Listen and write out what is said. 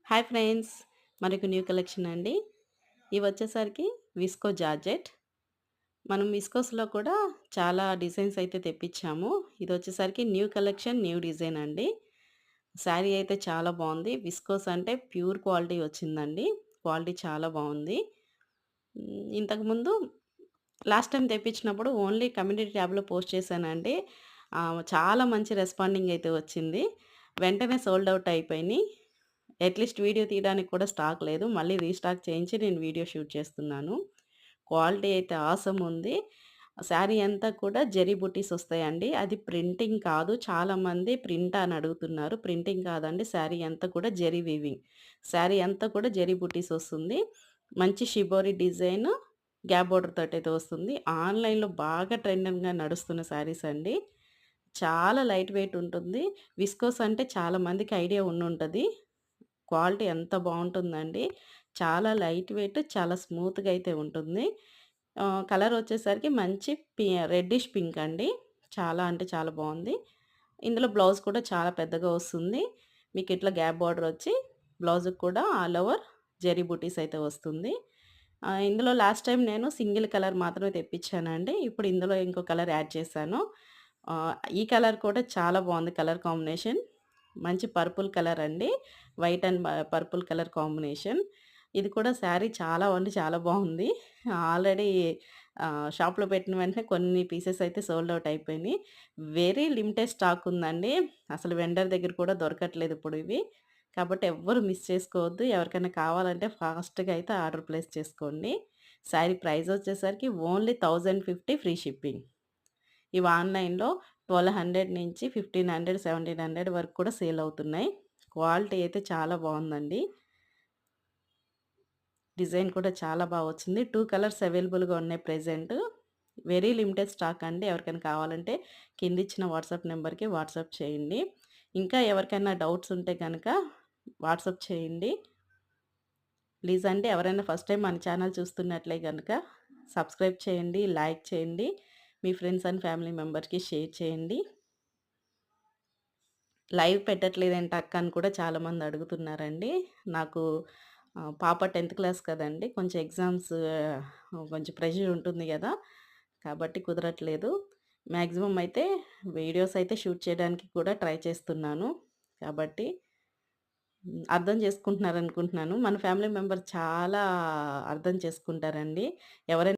Hi friends! మనకు new collection అండి. ఇవొచ్చేసరికి visco georgette. మనం విస్కోస్‌లో కూడా చాలా డిజైన్స్ అయితే తెప్పించాము. ఇదొచ్చేసరికి న్యూ కలెక్షన్, న్యూ డిజైన్ అండి. శారీ అయితే చాలా బావుంది. విస్కోస్ అంటే ప్యూర్ క్వాలిటీ వచ్చిందండి. క్వాలిటీ చాలా బావుంది. ఇంతకుముందు లాస్ట్ టైమ్ తెప్పించినప్పుడు ఓన్లీ కమ్యూనిటీ ట్యాబ్‌లో పోస్ట్ చేశానండి. చాలా మంచి రెస్పాండింగ్ అయితే వచ్చింది. వెంటనే సోల్డ్ ఔట్ అయిపోయినియి. అట్‌లీస్ట్ వీడియో తీయడానికి కూడా స్టాక్ లేదు. మళ్ళీ రీస్టాక్ చేయించి నేను వీడియో షూట్ చేస్తున్నాను. క్వాలిటీ అయితే ఆసమ్ ఉంది. శారీ అంతా కూడా జరీ బుట్టీస్ వస్తాయండి. అది ప్రింటింగ్ కాదు. చాలామంది ప్రింటా అని అడుగుతున్నారు. ప్రింటింగ్ కాదండి. శారీ అంతా కూడా జరీ వీవింగ్. శారీ అంతా కూడా జరీ బుట్టీస్ వస్తుంది. మంచి షిబోరి డిజైన్ గ్యాప్ బోర్డర్ తోటైతే వస్తుంది. ఆన్‌లైన్‌లో బాగా ట్రెండింగ్‌గా నడుస్తున్న శారీస్ అండి. చాలా లైట్ వెయిట్ ఉంటుంది. విస్కోస్ అంటే చాలా మందికి ఐడియా ఉండుంటది. క్వాలిటీ ఎంత బావుంటుందండి. చాలా లైట్ వెయిట్, చాలా స్మూత్‌గా అయితే ఉంటుంది. కలర్ వచ్చేసరికి మంచి రెడ్డిష్ పింక్ అండి. చాలా అంటే చాలా బావుంది. ఇందులో బ్లౌజ్ కూడా చాలా పెద్దగా వస్తుంది. మీకిట్లా గ్యాప్ బార్డర్ వచ్చి బ్లౌజ్‌కి కూడా ఆల్ ఓవర్ జరీ బుటీస్ అయితే వస్తుంది. ఇందులో లాస్ట్ టైమ్ నేను సింగిల్ కలర్ మాత్రమే తెప్పించానండి. ఇప్పుడు ఇందులో ఇంకో కలర్ యాడ్ చేశాను. ఈ కలర్ కూడా చాలా బావుంది కలర్ కాంబినేషన్. మంచి పర్పుల్ కలర్ అండి. White and purple colour combination. ఇది కూడా శారీ చాలా అంటే చాలా బావుంది. ఆల్రెడీ షాప్‌లో పెట్టిన వెంటనే కొన్ని పీసెస్ అయితే సోల్డ్ ఔట్ అయిపోయినియి. వెరీ లిమిటెడ్ స్టాక్ ఉందండి. అసలు వెండర్ దగ్గర కూడా దొరకట్లేదు ఇప్పుడు ఇవి. కాబట్టి ఎవ్వరు మిస్ చేసుకోవద్దు. ఎవరికైనా కావాలంటే ఫాస్ట్‌గా అయితే ఆర్డర్ ప్లేస్ చేసుకోండి. శారీ ప్రైస్ వచ్చేసరికి ఓన్లీ 1050 ఫ్రీ షిప్పింగ్. ఇవి ఆన్‌లైన్‌లో 1200 నుంచి 1500, 1700 వరకు కూడా సేల్ అవుతున్నాయి. క్వాలిటీ అయితే చాలా బావుందండి. డిజైన్ కూడా చాలా బా వచ్చింది. 2 కలర్స్ అవైలబుల్‌గా ఉన్నాయి ప్రెజెంట్. వెరీ లిమిటెడ్ స్టాక్ అండి. ఎవరికైనా కావాలంటే కిందిచ్చిన వాట్సాప్ నంబర్‌కి వాట్సాప్ చేయండి. ఇంకా ఎవరికైనా డౌట్స్ ఉంటే గనక వాట్సాప్ చేయండి. ప్లీజ్ అండి ఎవరైనా ఫస్ట్ టైమ్ మన ఛానల్ చూస్తున్నట్లే గనక సబ్స్క్రైబ్ చేయండి, లైక్ చేయండి. మీ ఫ్రెండ్స్ అండ్ ఫ్యామిలీ మెంబర్స్‌కి షేర్ చేయండి. లైవ్ పెట్టట్లేదేంటి అక్క అని కూడా చాలామంది అడుగుతున్నారండి. నాకు పాప 10థ్ క్లాస్ కదండీ! కొంచెం ఎగ్జామ్స్ కొంచెం ప్రెషర్ ఉంటుంది గదా! కాబట్టి కుదరట్లేదు. మాక్సిమం అయితే వీడియోస్ అయితే షూట్ చేయడానికి కూడా ట్రై చేస్తున్నాను. కాబట్టి అర్థం చేసుకుంటున్నారనుకుంటున్నాను. మన ఫ్యామిలీ మెంబర్స్ చాలా అర్థం చేసుకుంటారండి. ఎవరైనా